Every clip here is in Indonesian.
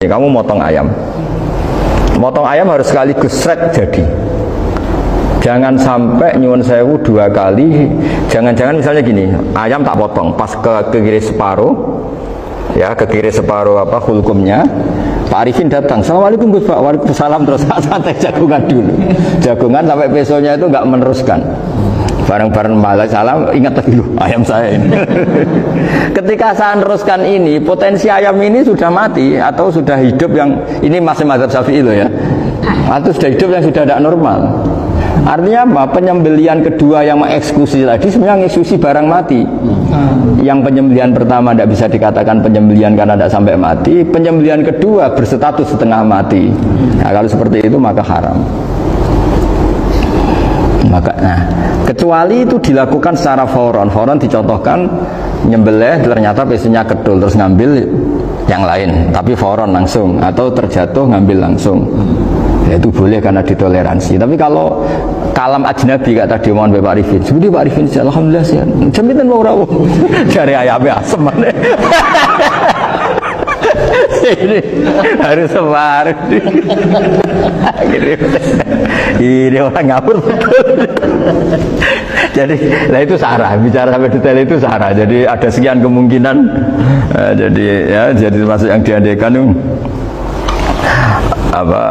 Kamu motong ayam harus sekaligus sret jadi. Jangan sampai nyuwun sewu 2 kali. Jangan-jangan misalnya gini, ayam tak potong, pas ke kiri separuh, ya ke kiri separuh hulkumnya. Pak Arifin datang, assalamualaikum Gus Pak, waalaikumsalam, terus santai jagungan dulu. Jagungan sampai besoknya itu nggak meneruskan. Bareng-bareng malah salam, ingat lagi loh ayam saya ini. Ketika saya teruskan ini, potensi ayam ini sudah mati atau sudah hidup yang ini masih mazhab Syafi'i loh ya. Atau sudah hidup yang sudah tidak normal. Artinya apa? Penyembelian kedua yang mengeksekusi tadi sebenarnya mengeksekusi barang mati. Yang penyembelian pertama tidak bisa dikatakan penyembelian karena tidak sampai mati. Penyembelian kedua berstatus setengah mati. Nah, kalau seperti itu maka haram. Kecuali itu dilakukan secara fauron dicontohkan nyembelih ternyata pesunya kedul terus ngambil yang lain tapi fauron langsung atau terjatuh ngambil langsung ya itu boleh karena ditoleransi. Tapi kalau kalam ajnabi kata tadi mohon Pak Arifin seperti Pak Arifin alhamdulillah sih jaminan mau rawuh dari ayamnya asem ini harus sebar ini orang ngawur betul. Jadi nah itu sarah, bicara sampai detail itu sarah. Jadi ada sekian kemungkinan jadi termasuk yang diandaikan apa.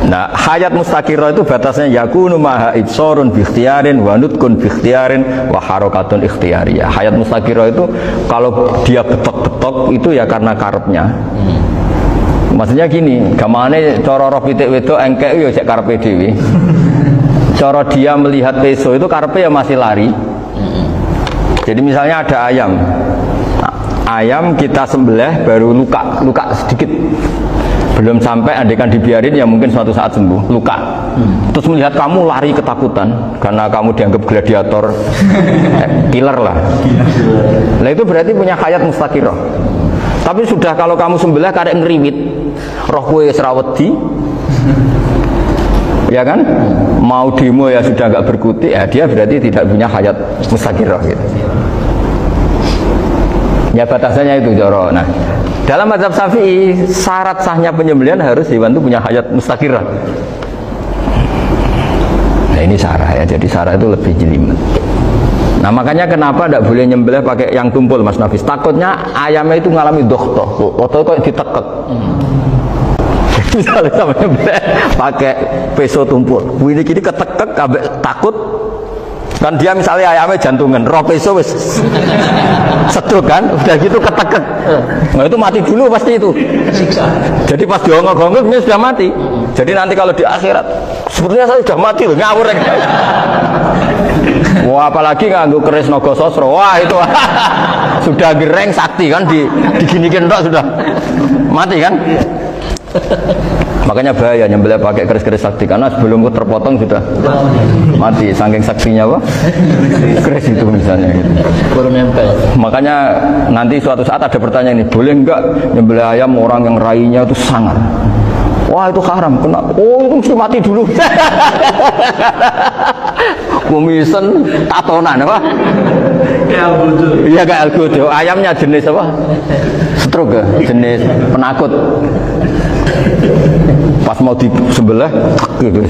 Nah, hayat mustaqirah itu batasnya yakunu maha ibsorun bi ikhtiyarin wa nutkun bi ikhtiyarin wa harakatun ikhtiyariyah. Hayat mustaqirah itu kalau dia betok-betok itu ya karena karepnya. Maksudnya gini, gamane cara roh pitik wedok engkek yo sik karepe dhewe. Cara dia melihat peso itu karepe ya masih lari. Jadi misalnya ada ayam. Ayam kita sembelih baru luka sedikit. Belum sampai andaikan dibiarin ya mungkin suatu saat sembuh luka. Terus melihat kamu lari ketakutan karena kamu dianggap gladiator killer lah. Nah itu berarti punya hayat mustaqirah. Tapi sudah kalau kamu sembelih karek ngeriwit roh kowe serawedi ya kan mau demo ya sudah nggak berkutik ya dia berarti tidak punya hayat mustaqirah gitu. Ya batasannya itu joro. Nah dalam mazhab Syafi'i syarat sahnya penyembelihan harus hewan itu punya hayat mustaqirah. Nah ini sarah ya, jadi sarah itu lebih jelimet. Nah makanya kenapa tidak boleh nyembelih pakai yang tumpul Mas Nafis? Takutnya ayamnya itu ngalami dokhtoh, atau kok ditekek. Misalnya sama nyembelih pakai peso tumpul, ini kini ketekek, takut. Kan dia misalnya ayamnya jantungan, roh peso wis seduk kan, udah gitu ketekek. Nah itu mati dulu pasti itu. Jadi pas diongok-ongok ini sudah mati. Jadi nanti kalau di akhirat, sepertinya saya sudah mati loh, ngawur. Wah apalagi nganggo keris naga sosro, wah itu sudah gereng sakti kan, diginikin tok sudah mati kan. Makanya bahaya nyembelih pakai keris-keris sakti karena sebelum terpotong sudah mati saking saktinya apa keris itu misalnya gitu. Makanya nanti suatu saat ada pertanyaan ini, boleh enggak nyembelih ayam orang yang rainya itu sangar? Wah itu haram, kena. Oh itu mesti mati dulu. Kumisen tatonan apa? Iya kayak algojo. Ayamnya jenis apa? Stroke ya? Jenis penakut. Pas mau disebelah gitu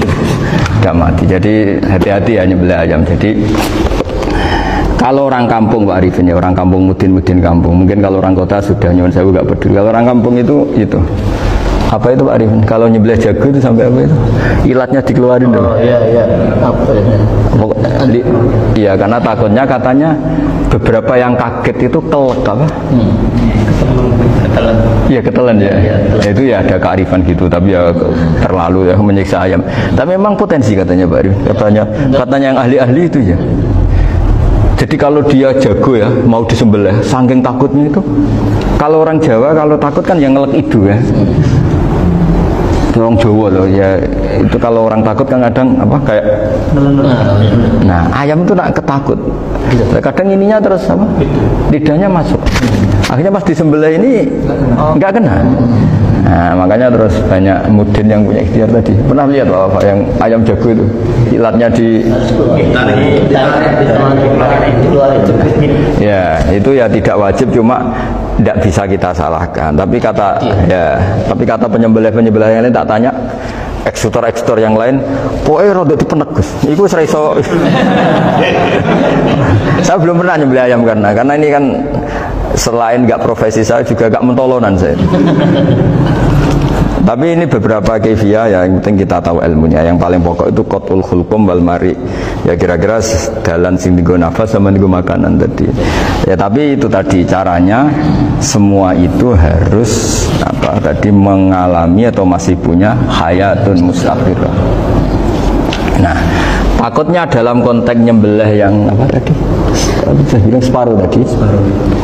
nggak mati. Jadi hati-hati ya nyembelih ayam. Jadi kalau orang kampung Pak Arifin ya, orang kampung mudin kampung, mungkin kalau orang kota sudah nyuwun sewu nggak peduli. Kalau orang kampung itu apa itu Pak Arifin? Kalau nyembelih jago itu sampai apa itu? Ilatnya dikeluarin dulu. Oh iya. Apa ini? Iya karena takutnya katanya beberapa yang kaget itu kelek apa? Iya ketelan ya. Itu ya ada kearifan gitu, tapi ya terlalu ya menyiksa ayam. Tapi memang potensi katanya Pak Arifin. Katanya yang ahli-ahli itu ya. Jadi kalau dia jago ya mau disembelih, saking takutnya itu. Kalau orang Jawa kalau takut kan yang ngelek itu ya. Orang Jawa loh ya, itu kalau orang takut kan kadang apa kayak nah ayam itu nak ketakut kadang ininya terus apa lidahnya masuk akhirnya pas disembelih ini nggak kena. Nah makanya terus banyak mudin yang punya ikhtiar tadi. Pernah lihat Bapak yang ayam jago itu ilatnya di ya itu ya tidak wajib, cuma tidak bisa kita salahkan. Tapi kata penyembelih-penyembelih yang lain tak tanya eksekutor yang lain, pokoknya rodok dipenegus. Iku seraiso. Saya belum pernah nyembelih ayam karena ini kan selain nggak profesi saya juga nggak mentolonan saya. Tapi ini beberapa kefiah ya, yang penting kita tahu ilmunya. Yang paling pokok itu qatul khulqum wal mari. Ya kira-kira dalan sing digo nafas sama digo makanan tadi. Ya tapi itu tadi caranya semua itu harus tadi mengalami atau masih punya hayatun mustaqirah. Nah, takutnya dalam konteks nyembelih yang apa tadi? Saya bilang separuh tadi.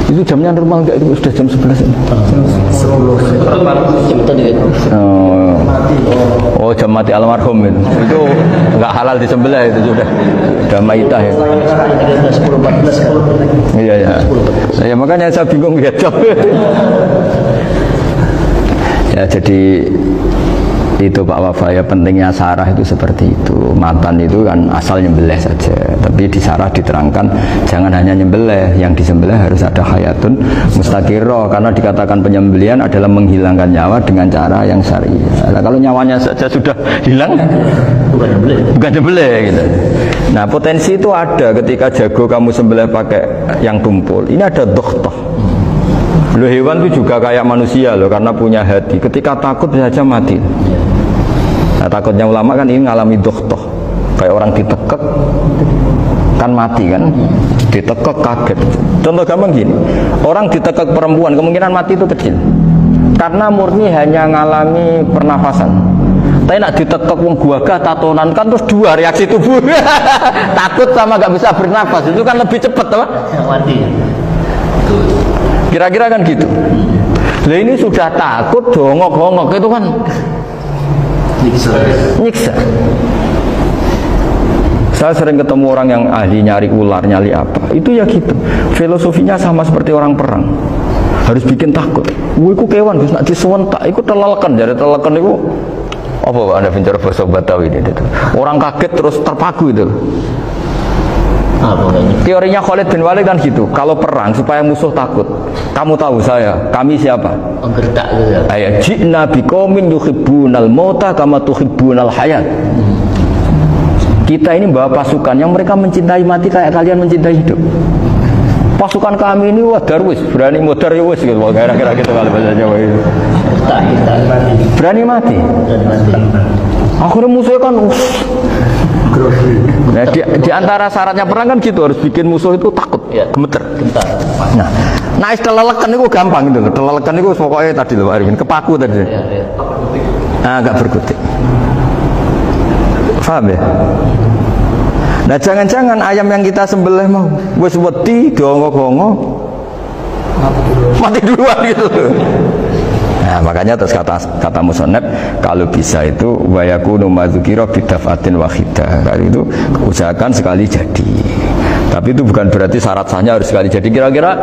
Itu jamnya normal enggak? Itu sudah jam 11 ini. 10. Oh, jam mati almarhum itu. Itu enggak halal disembelih itu sudah maitah ya. 10, 14, 10. Iya ya. Ya makanya saya bingung lihat jam. Ya jadi itu Pak Wafa ya, pentingnya sarah itu seperti itu. Matan itu kan asal nyembelih saja, tapi di sarah diterangkan jangan hanya nyembelih, yang disembelih harus ada hayatun mustaqirah, karena dikatakan penyembelihan adalah menghilangkan nyawa dengan cara yang syariah. Nah, kalau nyawanya saja sudah hilang bukan nyembelih gitu. Nah, potensi itu ada ketika jago kamu sembelih pakai yang tumpul. Ini ada dokhtoh. Loh, hewan itu juga kayak manusia loh, karena punya hati. Ketika takut saja mati. Nah, takutnya ulama kan ini ngalami dokhtoh. Kayak orang ditekek kan mati kan, ditekek kaget. Contoh gampang gini, orang ditekek perempuan kemungkinan mati itu kecil, karena murni hanya ngalami pernafasan. Tapi nak ditekek wong gagah tatonan kan terus dua reaksi tubuh. Takut sama gak bisa bernafas, itu kan lebih cepat apa? Mati. Kira-kira kan gitu. Lah ini sudah takut dongok-dongok itu kan nyiksa. Saya sering ketemu orang yang ahli nyari ular, nyari apa. Itu ya gitu. Filosofinya sama seperti orang perang. Harus bikin takut. Iku kewan Gus nak disuwentak iku teleleken, jare teleleken iku apa Pak Anda bicara bahasa Betawi ini itu. Orang kaget terus terpaku itu. Teorinya Khalid bin Walid kan gitu. Kalau perang supaya musuh takut. Kamu tahu kami siapa? Penggertak gitu ya. Ayat ji'na biqaumin yuhibbunal mauta kama tuhibbunal hayat. Kita ini bawa pasukan yang mereka mencintai mati kayak kalian mencintai hidup. Pasukan kami ini wah darwis, berani modar ya wis gitu. Kira-kira gitu kalau bahasa Jawa itu. Berani mati. Akhirnya musuhnya kan nah, di antara syaratnya perang kan gitu, harus bikin musuh itu takut, ya, gemeter. Nah telelekan itu gampang gitu, telelekan itu pokoknya tadi loh Arifin, kepaku tadi. Nah, agak berkutik. Paham ya? Nah jangan-jangan ayam yang kita sembelih mau wis wedi dongok-dongok mati duluan gitu. Nah makanya terus kata musannaf kalau bisa itu wa yakunu madzukira bidafatin wahidah. Kalau itu usahakan sekali jadi. Tapi itu bukan berarti syarat sahnya harus sekali jadi. Kira-kira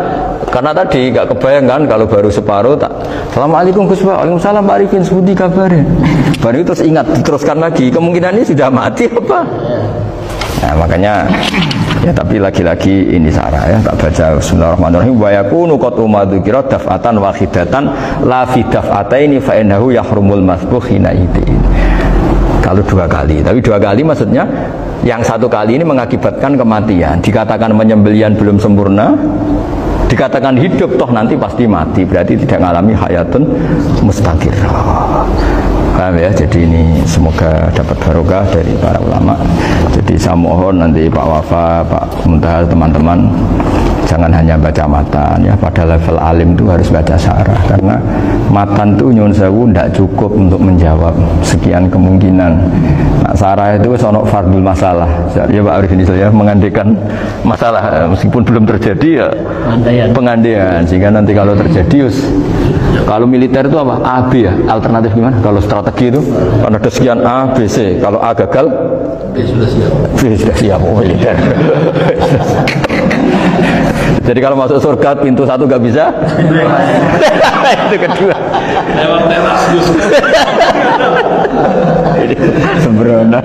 karena tadi nggak kebayangkan kalau baru separuh tak. Assalamualaikum Gus Pak. Waalaikumsalam Pak Arifin, sebuti kabarnya. Baru itu terus ingat diteruskan lagi. Kemungkinan ini sudah mati apa? Nah makanya ya tapi lagi-lagi ini sarah ya, tak baca bismillahirrahmanirrahim wa yakunu qad umadukira daf'atan wahidatan la fi daf'ataini fa innahu yahrumul masbuh hina idin. Kalau dua kali, tapi dua kali maksudnya yang satu kali ini mengakibatkan kematian, dikatakan penyembelihan belum sempurna, dikatakan hidup toh nanti pasti mati, berarti tidak mengalami hayatun mustaqirah. Paham ya? Jadi ini semoga dapat barokah dari para ulama. Jadi saya mohon nanti Pak Wafa, Pak Muntaha, teman-teman jangan hanya baca matan ya, pada level alim itu harus baca syarah, karena matan itu nyuwun sewu tidak cukup untuk menjawab sekian kemungkinan. Nah, syarah itu sono fardul masalah ya Pak Arifin, ya mengandekan masalah meskipun belum terjadi ya pengandaian, sehingga nanti kalau terjadi kalau militer itu apa? A, B ya? Alternatif gimana? Kalau strategi itu kan ada sekian A, B, C. Kalau A gagal B sudah siap. B sudah siap. Oh militer. Jadi kalau masuk surga pintu satu nggak bisa, itu kedua. Lewat teras. Sembrono.